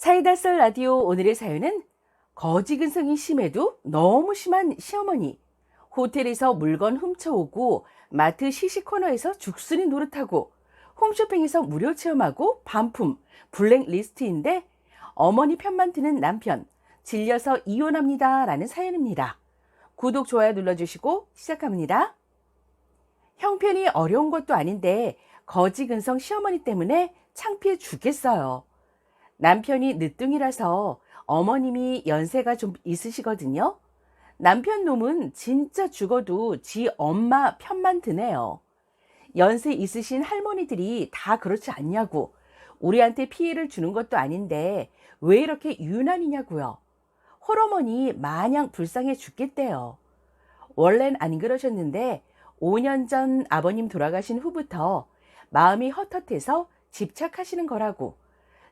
사이다썰 라디오 오늘의 사연은 거지 근성이 심해도 너무 심한 시어머니. 호텔에서 물건 훔쳐오고 마트 시시코너에서 죽순이 노릇하고 홈쇼핑에서 무료 체험하고 반품, 블랙리스트인데 어머니 편만 드는 남편. 질려서 이혼합니다 라는 사연입니다. 구독, 좋아요 눌러주시고 시작합니다. 형편이 어려운 것도 아닌데 거지 근성 시어머니 때문에 창피해 죽겠어요. 남편이 늦둥이라서 어머님이 연세가 좀 있으시거든요. 남편 놈은 진짜 죽어도 지 엄마 편만 드네요. 연세 있으신 할머니들이 다 그렇지 않냐고. 우리한테 피해를 주는 것도 아닌데 왜 이렇게 유난이냐고요. 홀어머니 마냥 불쌍해 죽겠대요. 원래는 안 그러셨는데 5년 전 아버님 돌아가신 후부터 마음이 헛헛해서 집착하시는 거라고.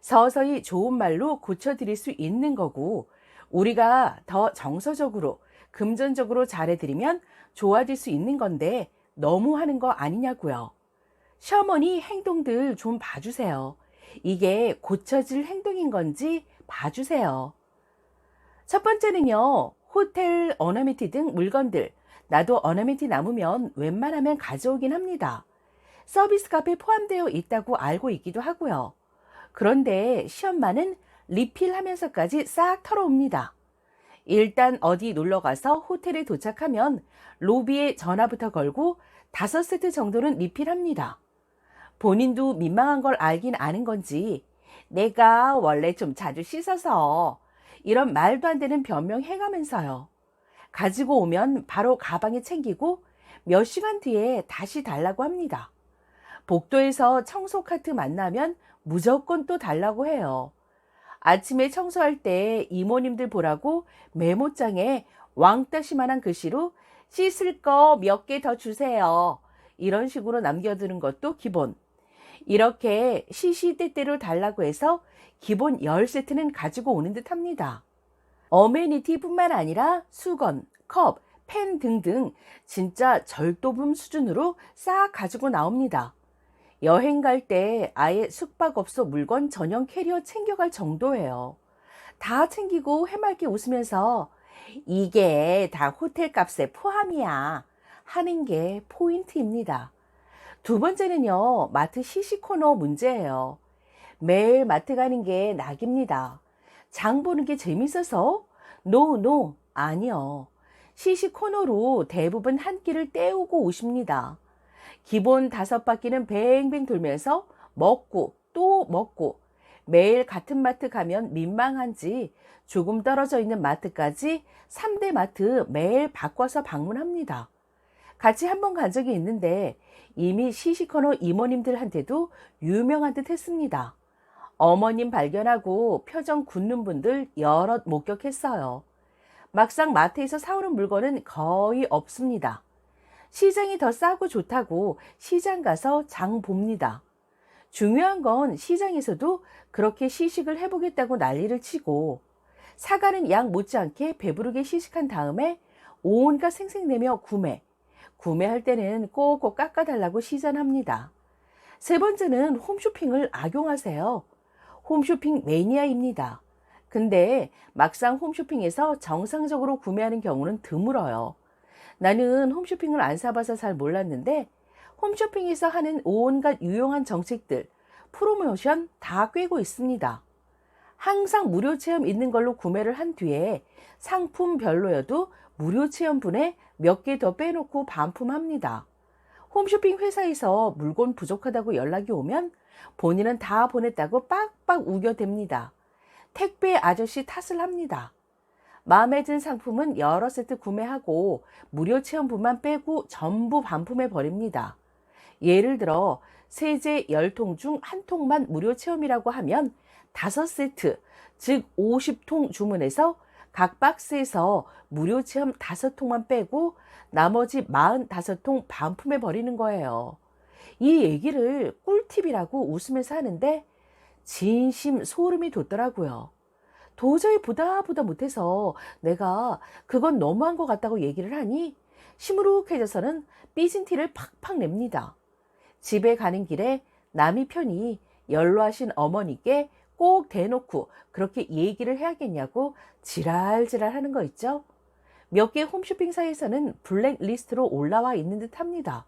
서서히 좋은 말로 고쳐드릴 수 있는 거고, 우리가 더 정서적으로 금전적으로 잘해드리면 좋아질 수 있는 건데 너무 하는 거 아니냐고요. 시어머니 행동들 좀 봐주세요. 이게 고쳐질 행동인 건지 봐주세요. 첫 번째는요, 호텔 어너미티 등 물건들. 나도 어너미티 남으면 웬만하면 가져오긴 합니다. 서비스 값에 포함되어 있다고 알고 있기도 하고요. 그런데 시엄마는 리필하면서까지 싹 털어옵니다. 일단 어디 놀러가서 호텔에 도착하면 로비에 전화부터 걸고 5세트 정도는 리필합니다. 본인도 민망한 걸 알긴 아는 건지 내가 원래 좀 자주 씻어서 이런 말도 안 되는 변명해가면서요. 가지고 오면 바로 가방에 챙기고 몇 시간 뒤에 다시 달라고 합니다. 복도에서 청소 카트 만나면 무조건 또 달라고 해요. 아침에 청소할 때 이모님들 보라고 메모장에 왕따시만한 글씨로 씻을 거 몇 개 더 주세요. 이런 식으로 남겨두는 것도 기본. 이렇게 시시때때로 달라고 해서 기본 10세트는 가지고 오는 듯 합니다. 어메니티뿐만 아니라 수건, 컵, 펜 등등 진짜 절도범 수준으로 싹 가지고 나옵니다. 여행 갈 때 아예 숙박업소 물건 전용 캐리어 챙겨갈 정도예요. 다 챙기고 해맑게 웃으면서 이게 다 호텔 값에 포함이야 하는 게 포인트입니다. 두 번째는요, 마트 시시코너 문제예요. 매일 마트 가는 게 낙입니다. 장 보는 게 재밌어서? 노, 아니요. 시시코너로 대부분 한 끼를 때우고 오십니다. 기본 5바퀴는 뱅뱅 돌면서 먹고 또 먹고 매일 같은 마트 가면 민망한지 조금 떨어져 있는 마트까지 3대 마트 매일 바꿔서 방문합니다. 같이 한번 간 적이 있는데 이미 시시코너 이모님들한테도 유명한 듯 했습니다. 어머님 발견하고 표정 굳는 분들 여럿 목격했어요. 막상 마트에서 사오는 물건은 거의 없습니다. 시장이 더 싸고 좋다고 시장 가서 장 봅니다. 중요한 건 시장에서도 그렇게 시식을 해보겠다고 난리를 치고 사가는 양 못지않게 배부르게 시식한 다음에 온갖 생색내며 구매할 때는 꼭꼭 깎아달라고 시전합니다. 세 번째는 홈쇼핑을 악용하세요. 홈쇼핑 매니아입니다. 근데 막상 홈쇼핑에서 정상적으로 구매하는 경우는 드물어요. 나는 홈쇼핑을 안 사봐서 잘 몰랐는데 홈쇼핑에서 하는 온갖 유용한 정책들, 프로모션 다 꿰고 있습니다. 항상 무료 체험 있는 걸로 구매를 한 뒤에 상품 별로여도 무료 체험분에 몇 개 더 빼놓고 반품합니다. 홈쇼핑 회사에서 물건 부족하다고 연락이 오면 본인은 다 보냈다고 빡빡 우겨댑니다. 택배 아저씨 탓을 합니다. 마음에 든 상품은 여러 세트 구매하고 무료 체험분만 빼고 전부 반품해 버립니다. 예를 들어 세제 10통 중 1통만 무료 체험이라고 하면 5세트, 즉 50통 주문해서 각 박스에서 무료 체험 5통만 빼고 나머지 45통 반품해 버리는 거예요. 이 얘기를 꿀팁이라고 웃으면서 하는데 진심 소름이 돋더라고요. 도저히 보다 못해서 내가 그건 너무한 것 같다고 얘기를 하니 시무룩해져서는 삐진 티를 팍팍 냅니다. 집에 가는 길에 남이 편히 연로하신 어머니께 꼭 대놓고 그렇게 얘기를 해야겠냐고 지랄지랄 하는 거 있죠? 몇 개 홈쇼핑 사이에서는 블랙리스트로 올라와 있는 듯 합니다.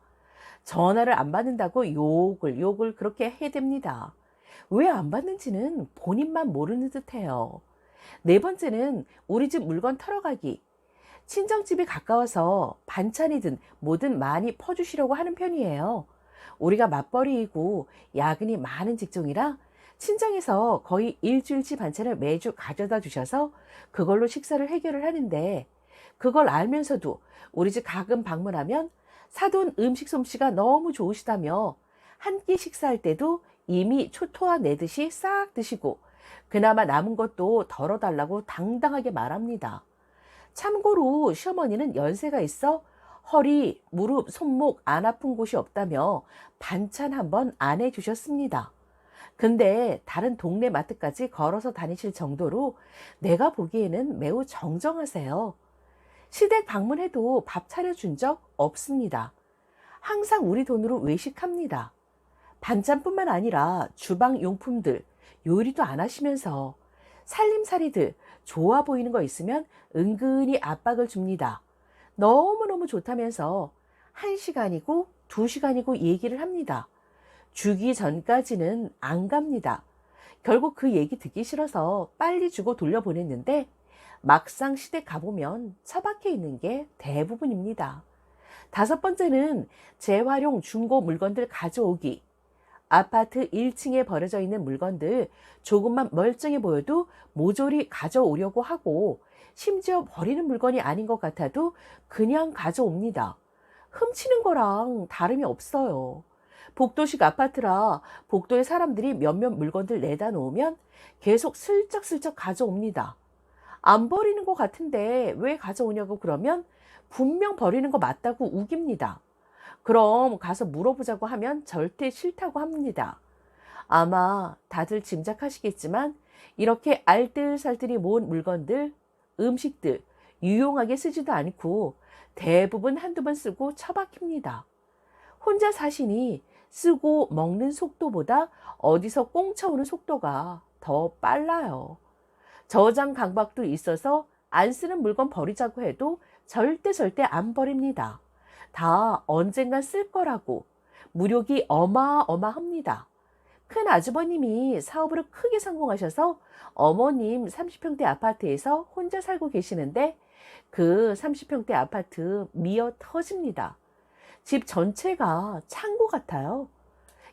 전화를 안 받는다고 욕을 그렇게 해댑니다. 왜 안 받는지는 본인만 모르는 듯해요. 네 번째는 우리 집 물건 털어가기. 친정집이 가까워서 반찬이든 뭐든 많이 퍼주시려고 하는 편이에요. 우리가 맞벌이이고 야근이 많은 직종이라 친정에서 거의 일주일치 반찬을 매주 가져다 주셔서 그걸로 식사를 해결을 하는데, 그걸 알면서도 우리 집 가끔 방문하면 사돈 음식 솜씨가 너무 좋으시다며 한 끼 식사할 때도 이미 초토화 내듯이 싹 드시고 그나마 남은 것도 덜어달라고 당당하게 말합니다. 참고로 시어머니는 연세가 있어 허리, 무릎, 손목 안 아픈 곳이 없다며 반찬 한번 안 해주셨습니다. 근데 다른 동네 마트까지 걸어서 다니실 정도로 내가 보기에는 매우 정정하세요. 시댁 방문해도 밥 차려준 적 없습니다. 항상 우리 돈으로 외식합니다. 반찬뿐만 아니라 주방 용품들, 요리도 안 하시면서 살림살이들 좋아 보이는 거 있으면 은근히 압박을 줍니다. 너무너무 좋다면서 1시간이고 2시간이고 얘기를 합니다. 주기 전까지는 안 갑니다. 결국 그 얘기 듣기 싫어서 빨리 주고 돌려보냈는데 막상 시댁 가보면 처박혀 있는 게 대부분입니다. 다섯 번째는 재활용 중고 물건들 가져오기. 아파트 1층에 버려져 있는 물건들 조금만 멀쩡해 보여도 모조리 가져오려고 하고, 심지어 버리는 물건이 아닌 것 같아도 그냥 가져옵니다. 훔치는 거랑 다름이 없어요. 복도식 아파트라 복도에 사람들이 몇몇 물건들 내다 놓으면 계속 슬쩍슬쩍 가져옵니다. 안 버리는 것 같은데 왜 가져오냐고 그러면 분명 버리는 거 맞다고 우깁니다. 그럼 가서 물어보자고 하면 절대 싫다고 합니다. 아마 다들 짐작하시겠지만 이렇게 알뜰살뜰히 모은 물건들, 음식들 유용하게 쓰지도 않고 대부분 한두 번 쓰고 처박힙니다. 혼자 사시니 쓰고 먹는 속도보다 어디서 꽁쳐오는 속도가 더 빨라요. 저장 강박도 있어서 안 쓰는 물건 버리자고 해도 절대 안 버립니다. 다 언젠간 쓸 거라고. 무력이 어마어마합니다. 큰 아주버님이 사업으로 크게 성공하셔서 어머님 30평대 아파트에서 혼자 살고 계시는데 그 30평대 아파트 미어 터집니다. 집 전체가 창고 같아요.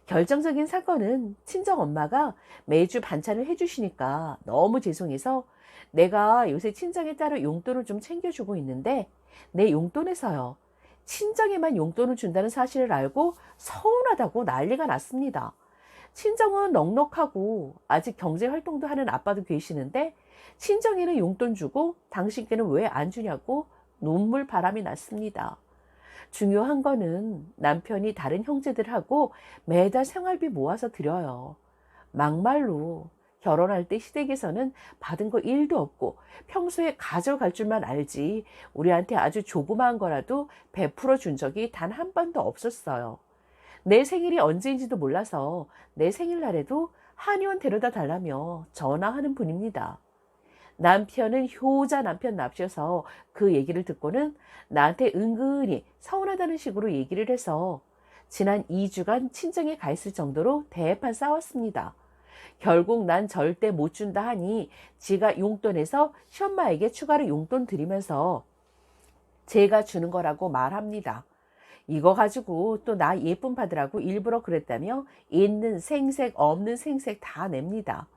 결정적인 사건은 친정엄마가 매주 반찬을 해주시니까 너무 죄송해서 내가 요새 친정에 따로 용돈을 좀 챙겨주고 있는데 내 용돈에서요, 친정에만 용돈을 준다는 사실을 알고 서운하다고 난리가 났습니다. 친정은 넉넉하고 아직 경제활동도 하는 아빠도 계시는데 친정에는 용돈 주고 당신께는 왜 안 주냐고 눈물 바람이 났습니다. 중요한 거는 남편이 다른 형제들하고 매달 생활비 모아서 드려요. 막말로 결혼할 때 시댁에서는 받은 거 1도 없고 평소에 가져갈 줄만 알지 우리한테 아주 조그마한 거라도 베풀어 준 적이 단 한 번도 없었어요. 내 생일이 언제인지도 몰라서 내 생일날에도 한의원 데려다 달라며 전화하는 분입니다. 남편은 효자 남편 납셔서 그 얘기를 듣고는 나한테 은근히 서운하다는 식으로 얘기를 해서 지난 2주간 친정에 가 있을 정도로 대판 싸웠습니다. 결국 난 절대 못 준다 하니 지가 용돈에서 시엄마에게 추가로 용돈 드리면서 제가 주는 거라고 말합니다. 이거 가지고 또 나 예쁨 받으라고 일부러 그랬다며 있는 생색 없는 생색 다 냅니다.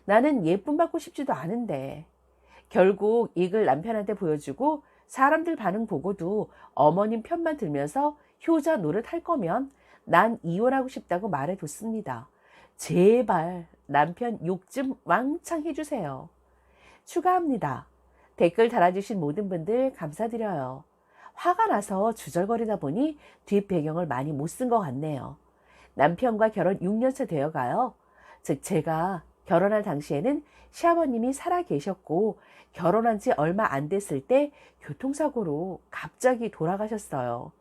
나는 예쁨 받고 싶지도 않은데. 결국 이걸 남편한테 보여주고 사람들 반응 보고도 어머님 편만 들면서 효자 노릇할 거면 난 이혼하고 싶다고 말해뒀습니다. 제발 남편 욕 좀 왕창 해주세요. 추가합니다. 댓글 달아주신 모든 분들 감사드려요. 화가 나서 주절거리다 보니 뒷배경을 많이 못 쓴 것 같네요. 남편과 결혼 6년차 되어가요. 즉 제가 결혼할 당시에는 시아버님이 살아 계셨고 결혼한 지 얼마 안 됐을 때 교통사고로 갑자기 돌아가셨어요.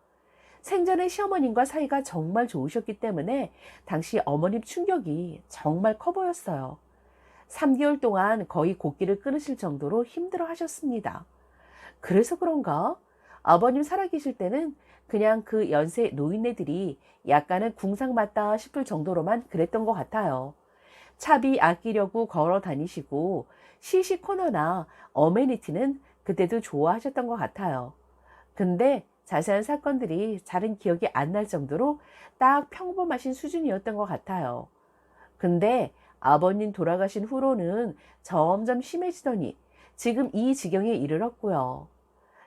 생전에 시어머님과 사이가 정말 좋으셨기 때문에 당시 어머님 충격이 정말 커 보였어요. 3개월 동안 거의 곡기를 끊으실 정도로 힘들어 하셨습니다. 그래서 그런가? 아버님 살아계실 때는 그냥 그 연세 노인네들이 약간은 궁상 맞다 싶을 정도로만 그랬던 것 같아요. 차비 아끼려고 걸어 다니시고 시시 코너나 어메니티는 그때도 좋아하셨던 것 같아요. 근데 자세한 사건들이 잘은 기억이 안 날 정도로 딱 평범하신 수준이었던 것 같아요. 근데 아버님 돌아가신 후로는 점점 심해지더니 지금 이 지경에 이르렀고요.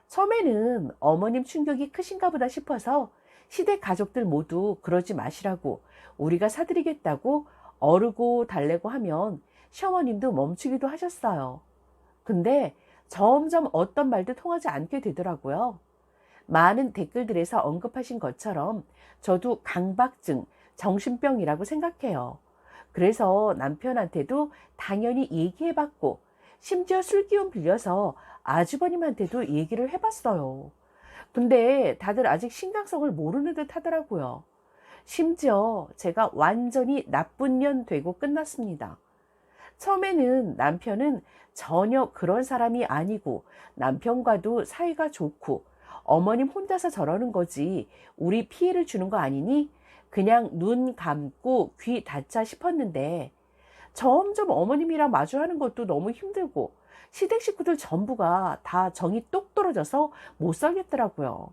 처음에는 어머님 충격이 크신가 보다 싶어서 시댁 가족들 모두 그러지 마시라고 우리가 사드리겠다고 어르고 달래고 하면 시어머님도 멈추기도 하셨어요. 근데 점점 어떤 말도 통하지 않게 되더라고요. 많은 댓글들에서 언급하신 것처럼 저도 강박증, 정신병이라고 생각해요. 그래서 남편한테도 당연히 얘기해봤고, 심지어 술기운 빌려서 아주버님한테도 얘기를 해봤어요. 근데 다들 아직 심각성을 모르는 듯 하더라고요. 심지어 제가 완전히 나쁜 년 되고 끝났습니다. 처음에는 남편은 전혀 그런 사람이 아니고 남편과도 사이가 좋고 어머님 혼자서 저러는 거지 우리 피해를 주는 거 아니니? 그냥 눈 감고 귀 닫자 싶었는데 점점 어머님이랑 마주하는 것도 너무 힘들고 시댁 식구들 전부가 다 정이 똑 떨어져서 못 살겠더라고요.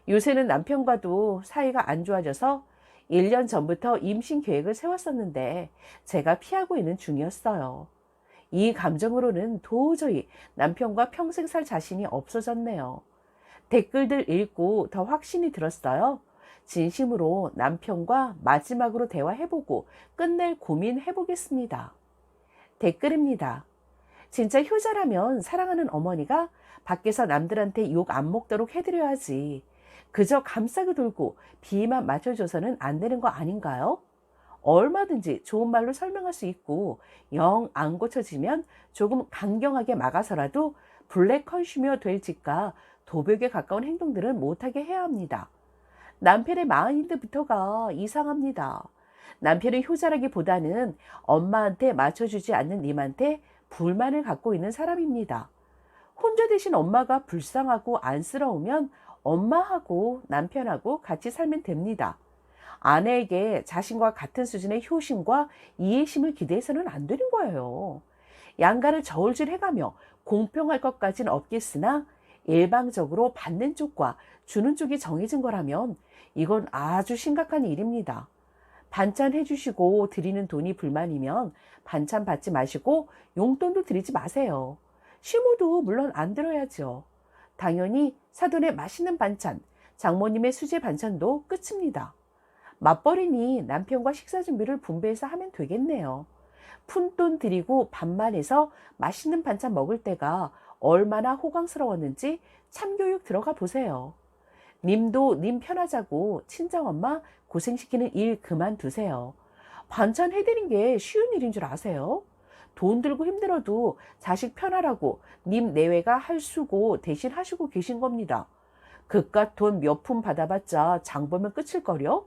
요새는 남편과도 사이가 안 좋아져서 1년 전부터 임신 계획을 세웠었는데 제가 피하고 있는 중이었어요. 이 감정으로는 도저히 남편과 평생 살 자신이 없어졌네요. 댓글들 읽고 더 확신이 들었어요. 진심으로 남편과 마지막으로 대화해보고 끝낼 고민해보겠습니다. 댓글입니다. 진짜 효자라면 사랑하는 어머니가 밖에서 남들한테 욕 안 먹도록 해드려야지. 그저 감싸고 돌고 비만 맞춰줘서는 안 되는 거 아닌가요? 얼마든지 좋은 말로 설명할 수 있고 영 안 고쳐지면 조금 강경하게 막아서라도 블랙 컨슈머 될 짓과 도벽에 가까운 행동들은 못하게 해야 합니다. 남편의 마인드부터가 이상합니다. 남편은 효자라기보다는 엄마한테 맞춰주지 않는 님한테 불만을 갖고 있는 사람입니다. 혼자 되신 엄마가 불쌍하고 안쓰러우면 엄마하고 남편하고 같이 살면 됩니다. 아내에게 자신과 같은 수준의 효심과 이해심을 기대해서는 안 되는 거예요. 양가를 저울질해가며 공평할 것까지는 없겠으나 일방적으로 받는 쪽과 주는 쪽이 정해진 거라면 이건 아주 심각한 일입니다. 반찬 해주시고 드리는 돈이 불만이면 반찬 받지 마시고 용돈도 드리지 마세요. 시모도 물론 안 들어야죠. 당연히 사돈의 맛있는 반찬, 장모님의 수제 반찬도 끝입니다. 맞벌이니 남편과 식사 준비를 분배해서 하면 되겠네요. 푼돈 드리고 반만해서 맛있는 반찬 먹을 때가 얼마나 호강스러웠는지 참교육 들어가 보세요. 님도 님 편하자고 친정엄마 고생시키는 일 그만두세요. 반찬 해드린 게 쉬운 일인 줄 아세요? 돈 들고 힘들어도 자식 편하라고 님 내외가 할 수고 대신 하시고 계신 겁니다. 그깟 돈 몇 푼 받아봤자 장 보면 끝일걸요?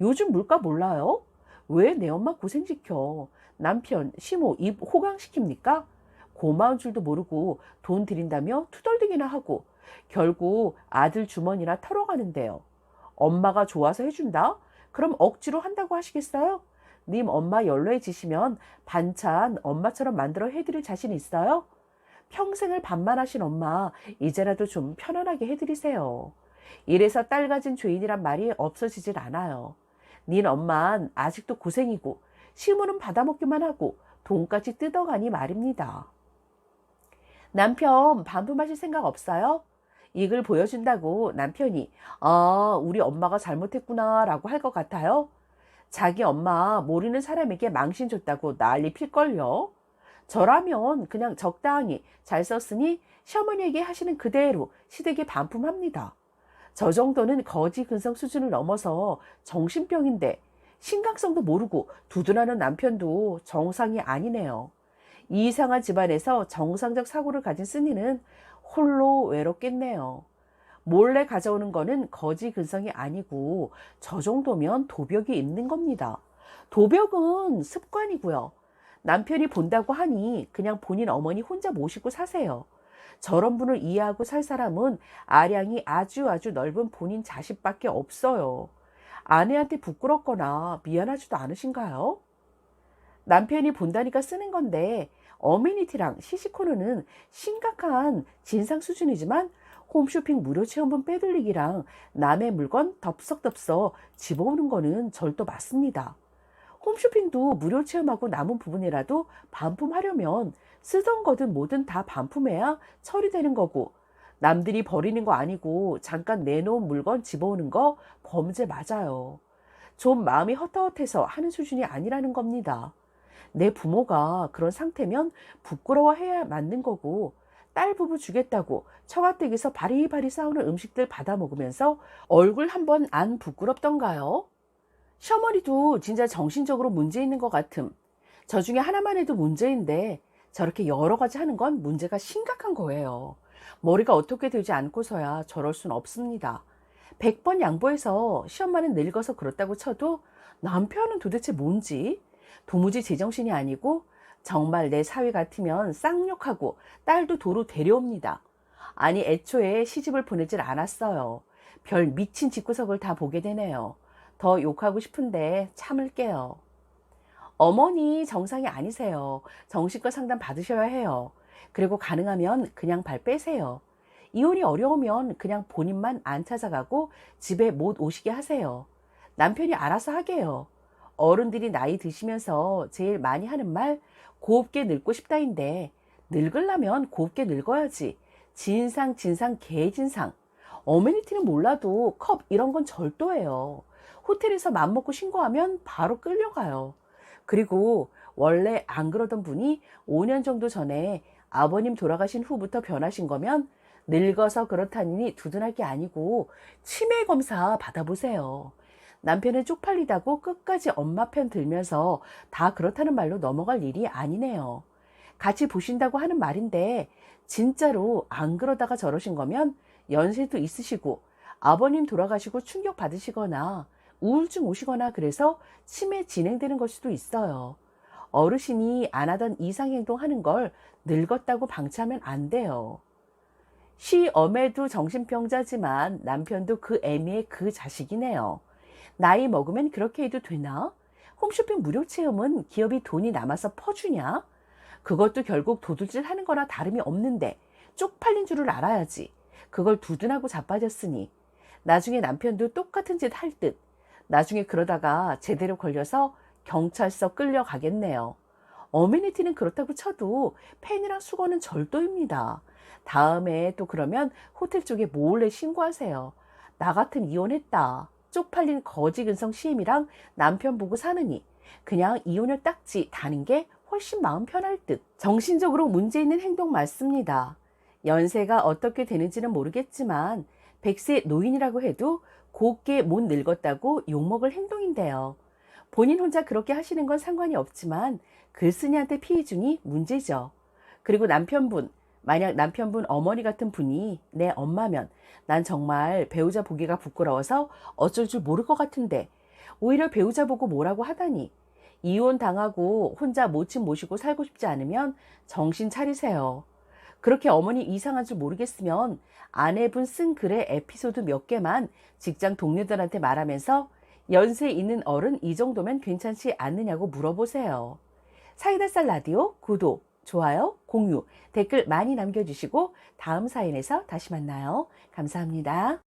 요즘 물가 몰라요? 왜 내 엄마 고생시켜? 남편, 시모 입 호강시킵니까? 고마운 줄도 모르고 돈 드린다며 투덜대기나 하고 결국 아들 주머니나 털어가는데요. 엄마가 좋아서 해준다? 그럼 억지로 한다고 하시겠어요? 님 엄마 연로해지시면 반찬 엄마처럼 만들어 해드릴 자신 있어요? 평생을 반만하신 엄마 이제라도 좀 편안하게 해드리세요. 이래서 딸 가진 죄인이란 말이 없어지질 않아요. 닌 엄만 아직도 고생이고 시무는 받아먹기만 하고 돈까지 뜯어가니 말입니다. 남편 반품하실 생각 없어요? 이 글 보여준다고 남편이 우리 엄마가 잘못했구나 라고 할 것 같아요? 자기 엄마 모르는 사람에게 망신 줬다고 난리 필걸요? 저라면 그냥 적당히 잘 썼으니 시어머니에게 하시는 그대로 시댁에 반품합니다. 저 정도는 거지 근성 수준을 넘어서 정신병인데 심각성도 모르고 두둔하는 남편도 정상이 아니네요. 이상한 집안에서 정상적 사고를 가진 쓰니는 홀로 외롭겠네요. 몰래 가져오는 거는 거지 근성이 아니고 저 정도면 도벽이 있는 겁니다. 도벽은 습관이고요. 남편이 본다고 하니 그냥 본인 어머니 혼자 모시고 사세요. 저런 분을 이해하고 살 사람은 아량이 아주 아주 넓은 본인 자식밖에 없어요. 아내한테 부끄럽거나 미안하지도 않으신가요? 남편이 본다니까 쓰는 건데 어메니티랑 시시코너는 심각한 진상 수준이지만 홈쇼핑 무료 체험분 빼돌리기랑 남의 물건 덥석덥석 집어오는 거는 절도 맞습니다. 홈쇼핑도 무료 체험하고 남은 부분이라도 반품하려면 쓰던 거든 뭐든 다 반품해야 처리되는 거고, 남들이 버리는 거 아니고 잠깐 내놓은 물건 집어오는 거 범죄 맞아요. 좀 마음이 헛헛해서 하는 수준이 아니라는 겁니다. 내 부모가 그런 상태면 부끄러워해야 맞는 거고, 딸 부부 주겠다고 처가댁에서 바리바리 싸우는 음식들 받아 먹으면서 얼굴 한번 안 부끄럽던가요? 시어머니도 진짜 정신적으로 문제 있는 것 같음. 저 중에 하나만 해도 문제인데 저렇게 여러 가지 하는 건 문제가 심각한 거예요. 머리가 어떻게 되지 않고서야 저럴 순 없습니다. 100번 양보해서 시엄마는 늙어서 그렇다고 쳐도 남편은 도대체 뭔지 도무지 제정신이 아니고 정말 내 사위 같으면 쌍욕하고 딸도 도로 데려옵니다. 아니 애초에 시집을 보내질 않았어요. 별 미친 집구석을 다 보게 되네요. 더 욕하고 싶은데 참을게요. 어머니 정상이 아니세요. 정신과 상담 받으셔야 해요. 그리고 가능하면 그냥 발 빼세요. 이혼이 어려우면 그냥 본인만 안 찾아가고 집에 못 오시게 하세요. 남편이 알아서 하게요. 어른들이 나이 드시면서 제일 많이 하는 말 곱게 늙고 싶다인데 늙으려면 곱게 늙어야지. 진상 진상 개진상. 어메니티는 몰라도 컵 이런 건 절도예요. 호텔에서 맘먹고 신고하면 바로 끌려가요. 그리고 원래 안 그러던 분이 5년 정도 전에 아버님 돌아가신 후부터 변하신 거면 늙어서 그렇다니 두둔할 게 아니고 치매 검사 받아보세요. 남편은 쪽팔리다고 끝까지 엄마 편 들면서 다 그렇다는 말로 넘어갈 일이 아니네요. 같이 보신다고 하는 말인데 진짜로 안 그러다가 저러신 거면 연세도 있으시고 아버님 돌아가시고 충격 받으시거나 우울증 오시거나 그래서 치매 진행되는 걸 수도 있어요. 어르신이 안 하던 이상행동 하는 걸 늙었다고 방치하면 안 돼요. 시엄에도 정신병자지만 남편도 그 애미의 그 자식이네요. 나이 먹으면 그렇게 해도 되나? 홈쇼핑 무료 체험은 기업이 돈이 남아서 퍼주냐? 그것도 결국 도둑질 하는 거나 다름이 없는데 쪽팔린 줄을 알아야지. 그걸 두둔하고 자빠졌으니 나중에 남편도 똑같은 짓 할 듯. 나중에 그러다가 제대로 걸려서 경찰서 끌려가겠네요. 어메니티는 그렇다고 쳐도 펜이랑 수건은 절도입니다. 다음에 또 그러면 호텔 쪽에 몰래 신고하세요. 나 같은 이혼했다. 쪽팔린 거지 근성 시임이랑 남편 보고 사느니 그냥 이혼을 딱지 다는 게 훨씬 마음 편할 듯. 정신적으로 문제 있는 행동 맞습니다. 연세가 어떻게 되는지는 모르겠지만 100세 노인이라고 해도 곱게 못 늙었다고 욕먹을 행동인데요. 본인 혼자 그렇게 하시는 건 상관이 없지만 글쓴이한테 피해 주니 문제죠. 그리고 남편분, 만약 남편분 어머니 같은 분이 내 엄마면 난 정말 배우자 보기가 부끄러워서 어쩔 줄 모를 것 같은데 오히려 배우자 보고 뭐라고 하다니. 이혼 당하고 혼자 모친 모시고 살고 싶지 않으면 정신 차리세요. 그렇게 어머니 이상한 줄 모르겠으면 아내분 쓴 글의 에피소드 몇 개만 직장 동료들한테 말하면서 연세 있는 어른 이 정도면 괜찮지 않느냐고 물어보세요. 사이다쌀 라디오 구독, 좋아요, 공유, 댓글 많이 남겨주시고 다음 사연에서 다시 만나요. 감사합니다.